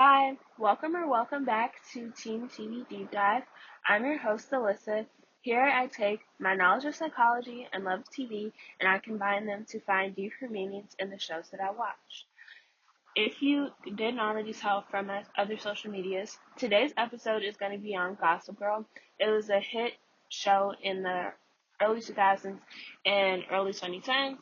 Hi, welcome back to Teen TV Deep Dive. I'm your host, Alyssa. Here I take my knowledge of psychology and love of TV and I combine them to find deeper meanings in the shows that I watch. If you didn't already tell from my other social medias, today's episode is going to be on Gossip Girl. It was a hit show in the early 2000s and early 2010s,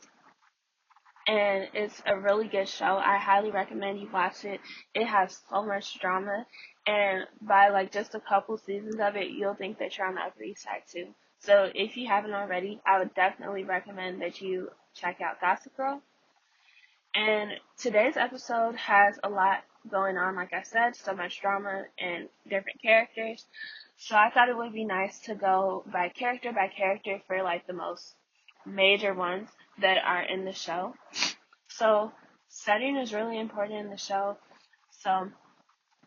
and it's a really good show. I highly recommend you watch it. It has so much drama, and by like just a couple seasons of it, you'll think that you're on the Upper East Side too. So if you haven't already, I would definitely recommend that you check out Gossip Girl. And today's episode has a lot going on, like I said, so much drama and different characters. So I thought it would be nice to go by character for like the most major ones that are in the show. So setting is really important in the show. So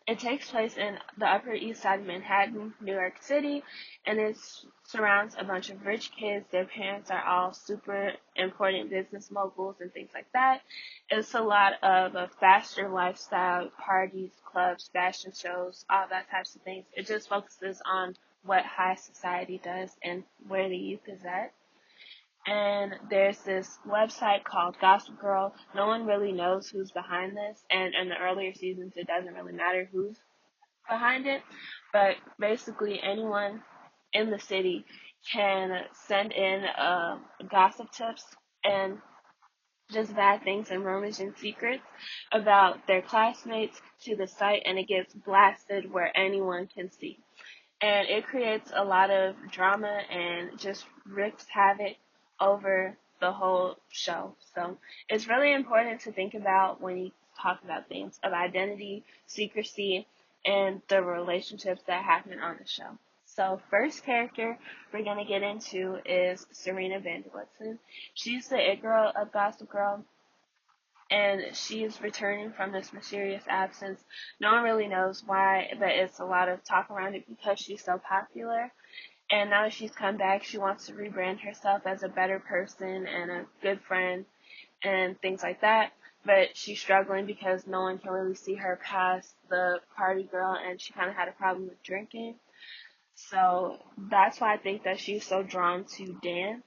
it takes place in the Upper East Side of Manhattan, New York City, and it surrounds a bunch of rich kids. Their parents are all super important business moguls and things like that. It's a lot of a faster lifestyle, parties, clubs, fashion shows, all that types of things. It just focuses on what high society does and where the youth is at. And there's this website called Gossip Girl. No one really knows who's behind this, and in the earlier seasons, it doesn't really matter who's behind it. But basically, anyone in the city can send in gossip tips and just bad things and rumors and secrets about their classmates to the site, and it gets blasted where anyone can see. And it creates a lot of drama and just wreaks havoc over the whole show. So it's really important to think about when you talk about things of identity, secrecy, and the relationships that happen on the show. So first character we're gonna get into is Serena Vanderwoodson. She's the it girl of Gossip Girl, and she's returning from this mysterious absence. No one really knows why, but it's a lot of talk around it because she's so popular. And now that she's come back, she wants to rebrand herself as a better person and a good friend and things like that. But she's struggling because no one can really see her past the party girl, and she kind of had a problem with drinking. So that's why I think that she's so drawn to Dan,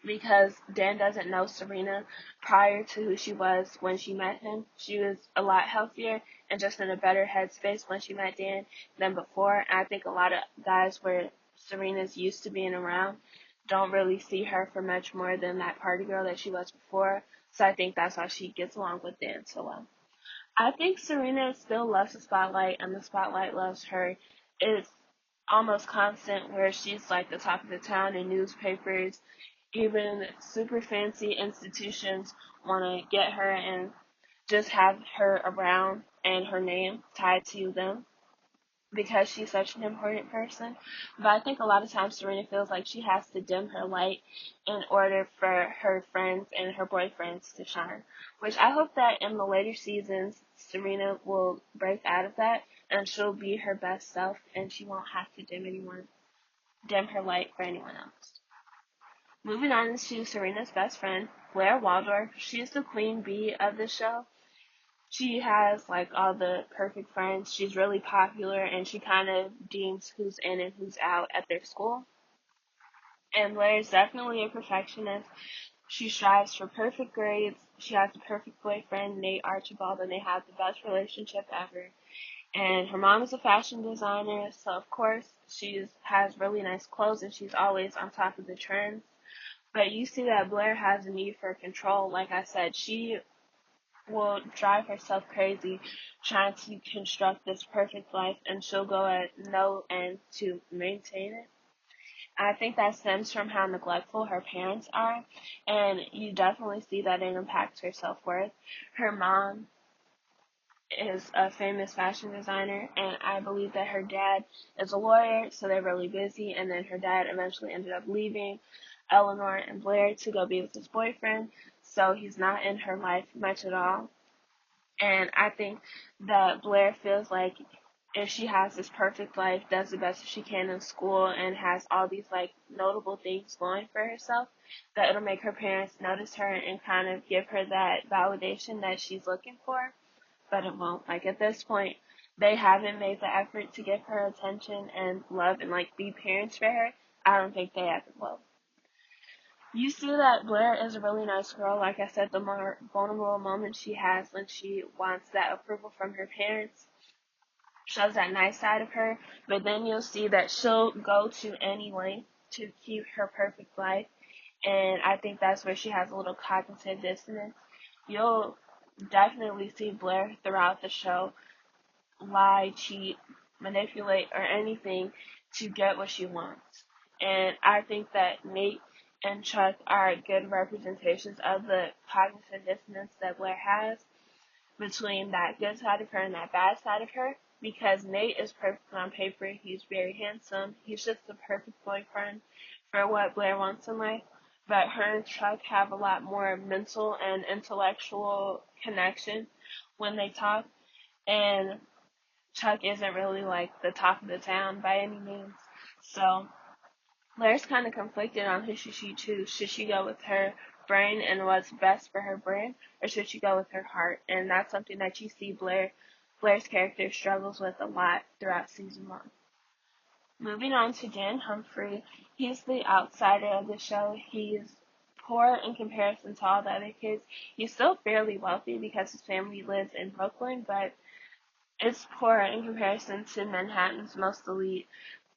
because Dan doesn't know Serena prior to who she was when she met him. She was a lot healthier and just in a better headspace when she met Dan than before. And I think a lot of guys where Serena's used to being around don't really see her for much more than that party girl that she was before. So I think that's why she gets along with Dan so well. I think Serena still loves the spotlight and the spotlight loves her. It's almost constant where she's like the talk of the town in newspapers. Even super fancy institutions want to get her and just have her around and her name tied to them because she's such an important person. But I think a lot of times Serena feels like she has to dim her light in order for her friends and her boyfriends to shine. Which I hope that in the later seasons, Serena will break out of that and she'll be her best self and she won't have to dim her light for anyone else. Moving on to Serena's best friend, Blair Waldorf. She's the queen bee of the show. She has like all the perfect friends. She's really popular and she kind of deems who's in and who's out at their school. And Blair is definitely a perfectionist. She strives for perfect grades. She has a perfect boyfriend, Nate Archibald, and they have the best relationship ever. And her mom is a fashion designer, so of course she has really nice clothes and she's always on top of the trends. But you see that Blair has a need for control. Like I said, she will drive herself crazy trying to construct this perfect life, and she'll go at no end to maintain it. I think that stems from how neglectful her parents are, and you definitely see that it impacts her self-worth. Her mom is a famous fashion designer, and I believe that her dad is a lawyer, so they're really busy, and then her dad eventually ended up leaving Eleanor and Blair to go be with his boyfriend, so he's not in her life much at all. And I think that Blair feels like if she has this perfect life, does the best she can in school, and has all these like notable things going for herself, that it'll make her parents notice her and kind of give her that validation that she's looking for. but it won't. Like at this point, they haven't made the effort to give her attention and love and like be parents for her. I don't think they ever will. You see that Blair is a really nice girl. Like I said, the more vulnerable moment she has when she wants that approval from her parents shows that nice side of her. But then you'll see that she'll go to any length to keep her perfect life. And I think that's where she has a little cognitive dissonance. You'll definitely see Blair throughout the show lie, cheat, manipulate, or anything to get what she wants. And I think that Nate and Chuck are good representations of the cognitive dissonance that Blair has between that good side of her and that bad side of her. Because Nate is perfect on paper, he's very handsome, he's just the perfect boyfriend for what Blair wants in life. But her and Chuck have a lot more mental and intellectual connection when they talk. And Chuck isn't really like the talk of the town by any means. So Blair's kind of conflicted on who should she choose. Should she go with her brain and what's best for her brain, or should she go with her heart? And that's something that you see Blair's character struggles with a lot throughout season 1. Moving on to Dan Humphrey, he's the outsider of the show. He's poor in comparison to all the other kids. He's still fairly wealthy because his family lives in Brooklyn, but it's poor in comparison to Manhattan's most elite,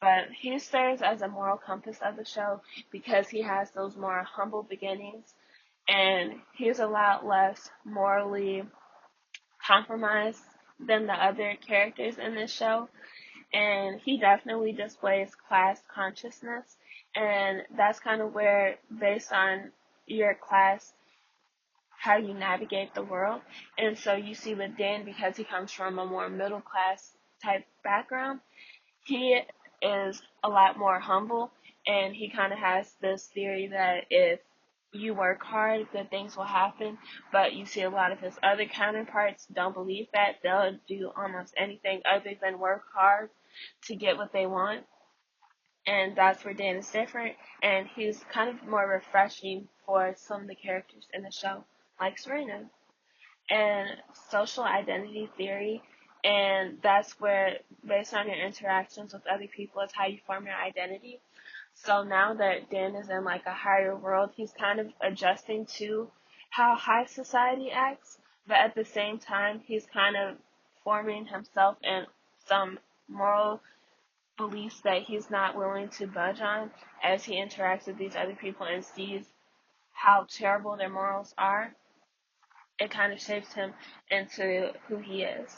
but he serves as a moral compass of the show because he has those more humble beginnings and he's a lot less morally compromised than the other characters in this show. And he definitely displays class consciousness, and that's kind of where, based on your class, how you navigate the world. And so you see with Dan, because he comes from a more middle class type background, he is a lot more humble, and he kind of has this theory that if you work hard, good things will happen. But you see a lot of his other counterparts don't believe that. They'll do almost anything other than work hard to get what they want. And that's where Dan is different, and he's kind of more refreshing for some of the characters in the show, like Serena. And social identity theory, and that's where, based on your interactions with other people, is how you form your identity. So now that Dan is in like a higher world, he's kind of adjusting to how high society acts, but at the same time, he's kind of forming himself and some moral beliefs that he's not willing to budge on as he interacts with these other people and sees how terrible their morals are. It kind of shapes him into who he is.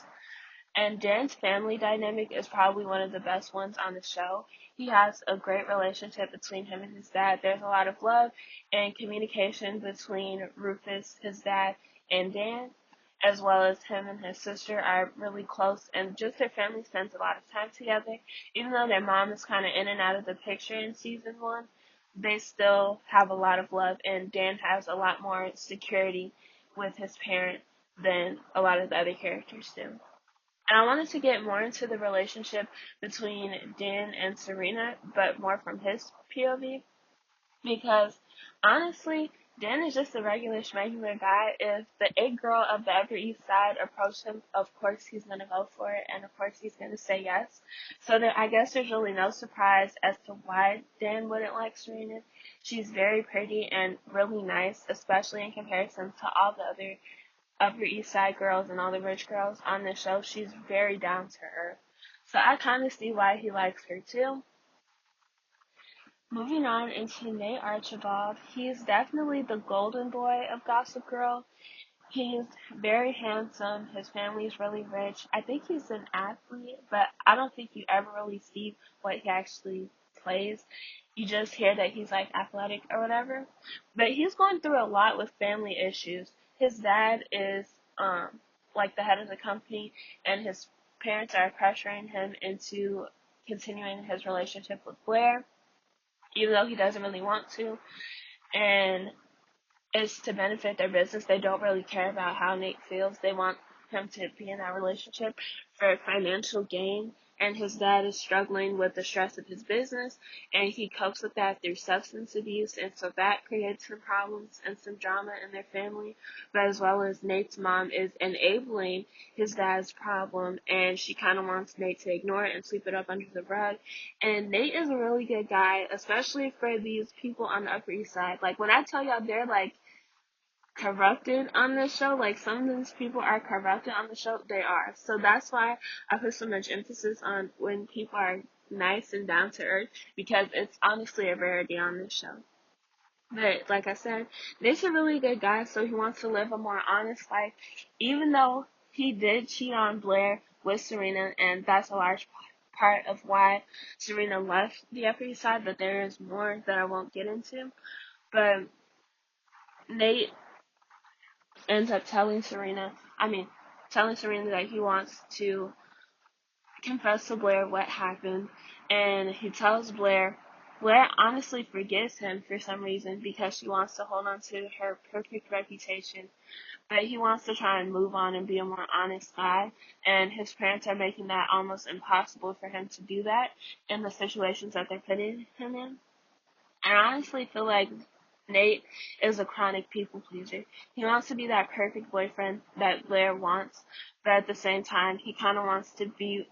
And Dan's family dynamic is probably one of the best ones on the show. He has a great relationship between him and his dad. There's a lot of love and communication between Rufus, his dad, and Dan, as well as him and his sister are really close, and just their family spends a lot of time together. Even though their mom is kind of in and out of the picture in season 1, they still have a lot of love, and Dan has a lot more security with his parent than a lot of the other characters do. And I wanted to get more into the relationship between Dan and Serena, but more from his POV, because honestly, Dan is just a regular schmegular guy. If the it girl of the Upper East Side approached him, of course he's gonna go for it, and of course he's gonna say yes. So I guess there's really no surprise as to why Dan wouldn't like Serena. She's very pretty and really nice, especially in comparison to all the other Upper East Side girls and all the rich girls on the show. She's very down to earth. So I kind of see why he likes her too. Moving on into Nate Archibald, he's definitely the golden boy of Gossip Girl. He's very handsome. His family's really rich. I think he's an athlete, but I don't think you ever really see what he actually plays. You just hear that he's like athletic or whatever. But he's going through a lot with family issues. His dad is like the head of the company, and his parents are pressuring him into continuing his relationship with Blair, even though he doesn't really want to. And it's to benefit their business. They don't really care about how Nate feels. They want him to be in that relationship for financial gain and his dad is struggling with the stress of his business, and he copes with that through substance abuse, and so that creates some problems and some drama in their family. But as well as Nate's mom is enabling his dad's problem, and she kind of wants Nate to ignore it and sweep it up under the rug. And Nate is a really good guy, especially for these people on the Upper East Side. Like, when I tell y'all they're like corrupted on this show, like some of these people are corrupted on the show, they are. So that's why I put so much emphasis on when people are nice and down to earth, because it's honestly a rarity on this show. But like I said, Nate's a really good guy, so he wants to live a more honest life, even though he did cheat on Blair with Serena, and that's a large part of why Serena left the Upper East Side, but there is more that I won't get into. But Nate ends up telling Serena that he wants to confess to Blair what happened, and he tells Blair. Blair honestly forgives him for some reason because she wants to hold on to her perfect reputation, but he wants to try and move on and be a more honest guy, and his parents are making that almost impossible for him to do that in the situations that they're putting him in. I honestly feel like Nate is a chronic people pleaser. He wants to be that perfect boyfriend that Blair wants, but at the same time, he kind of wants to be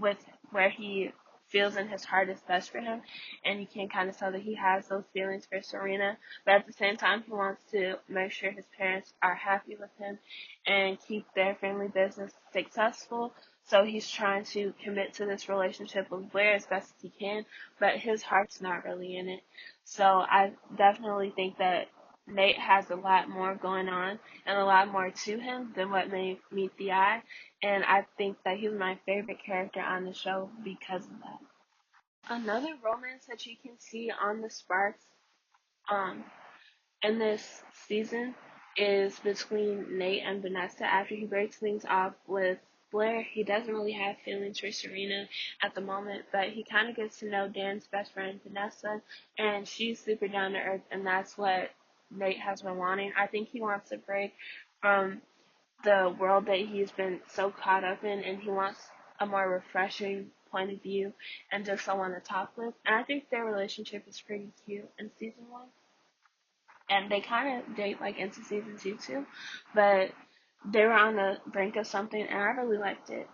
with where he feels in his heart is best for him, and you can kind of tell that he has those feelings for Serena, but at the same time he wants to make sure his parents are happy with him and keep their family business successful, so he's trying to commit to this relationship with Blair as best as he can, but his heart's not really in it. So I definitely think that Nate has a lot more going on and a lot more to him than what may meet the eye, and I think that he's my favorite character on the show because of that. Another romance that you can see on the Sparks um, in this season is between Nate and Vanessa. After he breaks things off with Blair, he doesn't really have feelings for Serena at the moment, but he kind of gets to know Dan's best friend, Vanessa, and she's super down to earth, and that's what Nate has been wanting. I think he wants a break from the world that he's been so caught up in, and he wants a more refreshing point of view and just someone to talk with. And I think their relationship is pretty cute in season one, and they kind of date like into season two too, but they were on the brink of something, and I really liked it.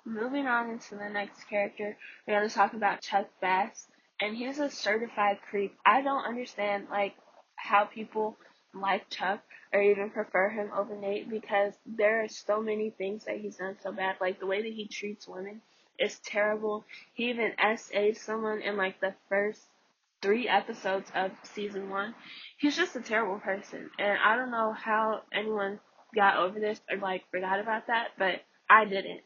Moving on into the next character, we're going to talk about Chuck Bass, and he's a certified creep. I don't understand like how people like Chuck or even prefer him over Nate, because there are so many things that he's done so bad. Like the way that he treats women is terrible. He even SA'd someone in like the first 3 episodes of season one. He's just a terrible person, and I don't know how anyone got over this or like forgot about that, but I didn't.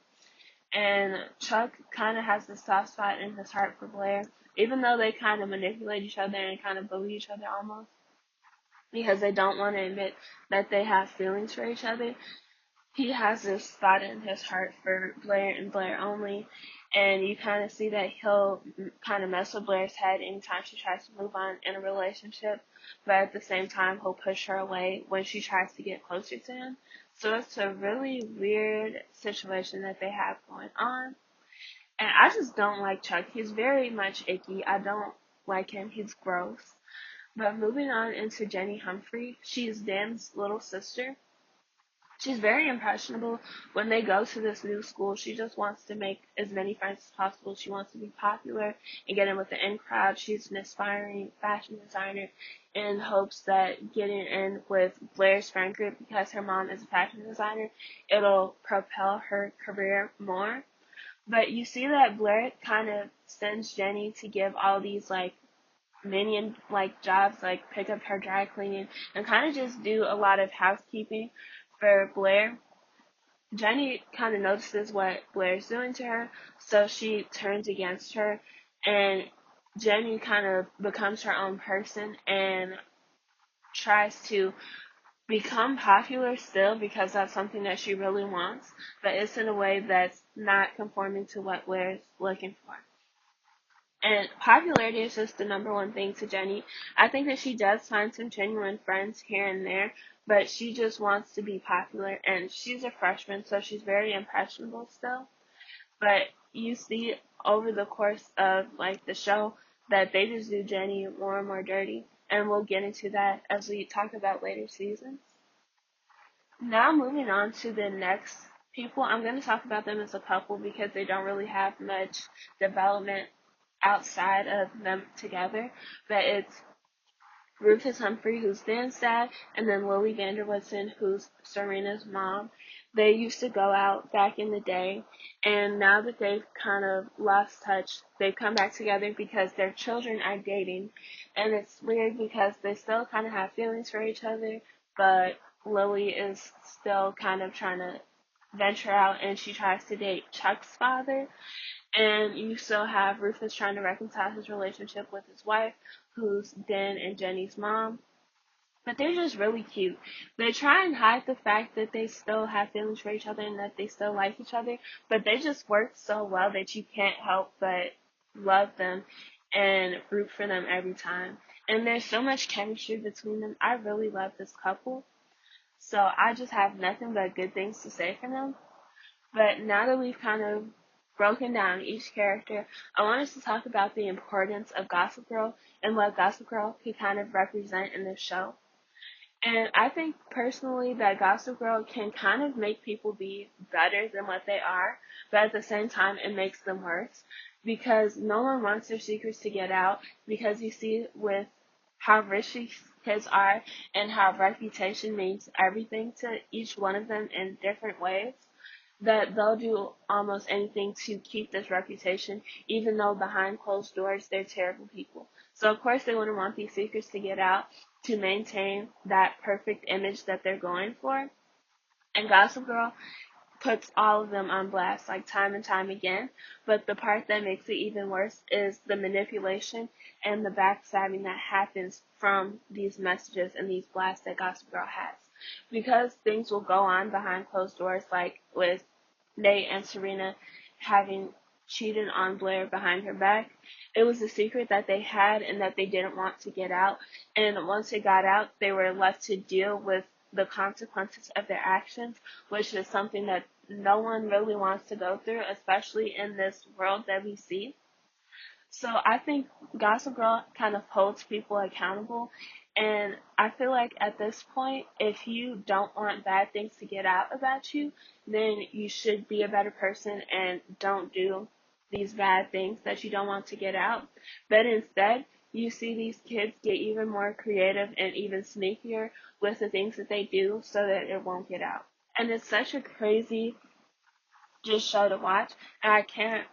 And Chuck kind of has this soft spot in his heart for Blair, even though they kind of manipulate each other and kind of bully each other almost, because they don't want to admit that they have feelings for each other. He has this spot in his heart for Blair and Blair only, and you kind of see that he'll kind of mess with Blair's head anytime she tries to move on in a relationship, but at the same time he'll push her away when she tries to get closer to him. So it's a really weird situation that they have going on, and I just don't like Chuck. He's very much icky. I don't like him. He's gross. But moving on into Jenny Humphrey, she's Dan's little sister. She's very impressionable. When they go to this new school, she just wants to make as many friends as possible. She wants to be popular and get in with the in crowd. She's an aspiring fashion designer in hopes that getting in with Blair's friend group, because her mom is a fashion designer, it'll propel her career more. But you see that Blair kind of sends Jenny to give all these like minion like jobs, like pick up her dry cleaning and kind of just do a lot of housekeeping for Blair. Jenny kind of notices what Blair's doing to her, so she turns against her, and Jenny kind of becomes her own person and tries to become popular still, because that's something that she really wants, but it's in a way that's not conforming to what Blair's looking for. And popularity is just the number one thing to Jenny. I think that she does find some genuine friends here and there, but she just wants to be popular. And she's a freshman, so she's very impressionable still. But you see over the course of like the show that they just do Jenny more and more dirty, and we'll get into that as we talk about later seasons. Now moving on to the next people, I'm going to talk about them as a couple because they don't really have much development outside of them together. But it's Rufus Humphrey, who's Dan's dad, and then Lily Vanderwoodson, who's Serena's mom. They used to go out back in the day, and now that they've kind of lost touch, they've come back together because their children are dating. And it's weird because they still kind of have feelings for each other, but Lily is still kind of trying to venture out, and she tries to date Chuck's father. And you still have Rufus trying to reconcile his relationship with his wife, who's Dan and Jenny's mom. But they're just really cute. They try and hide the fact that they still have feelings for each other and that they still like each other, but they just work so well that you can't help but love them and root for them every time. And there's so much chemistry between them. I really love this couple. So I just have nothing but good things to say for them. But now that we've kind of broken down each character, I want us to talk about the importance of Gossip Girl and what Gossip Girl could kind of represent in this show. And I think personally that Gossip Girl can kind of make people be better than what they are, but at the same time it makes them worse because no one wants their secrets to get out, because you see with how rich these kids are and how reputation means everything to each one of them in different ways, that they'll do almost anything to keep this reputation, even though behind closed doors they're terrible people. So of course they wouldn't want these secrets to get out to maintain that perfect image that they're going for. And Gossip Girl puts all of them on blast, like time and time again. But the part that makes it even worse is the manipulation and the backstabbing that happens from these messages and these blasts that Gossip Girl has. Because things will go on behind closed doors, like with Nate and Serena having cheated on Blair behind her back. It was a secret that they had and that they didn't want to get out. And once it got out, they were left to deal with the consequences of their actions, which is something that no one really wants to go through, especially in this world that we see. So I think Gossip Girl kind of holds people accountable. And I feel like at this point, if you don't want bad things to get out about you, then you should be a better person and don't do these bad things that you don't want to get out. But instead, you see these kids get even more creative and even sneakier with the things that they do so that it won't get out. And it's such a crazy just show to watch. And I can't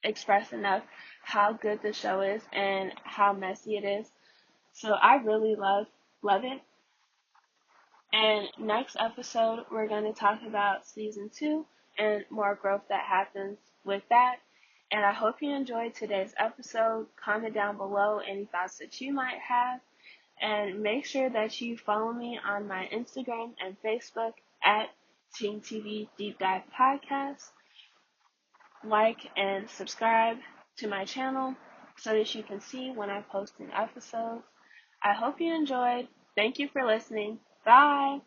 express enough how good the show is and how messy it is. So I really love it. And next episode we're going to talk about season 2 and more growth that happens with that. And I hope you enjoyed today's episode. Comment down below any thoughts that you might have. And make sure that you follow me on my Instagram and Facebook at Teen TV Deep Dive Podcast. Like and subscribe to my channel so that you can see when I post an episode. I hope you enjoyed. Thank you for listening. Bye!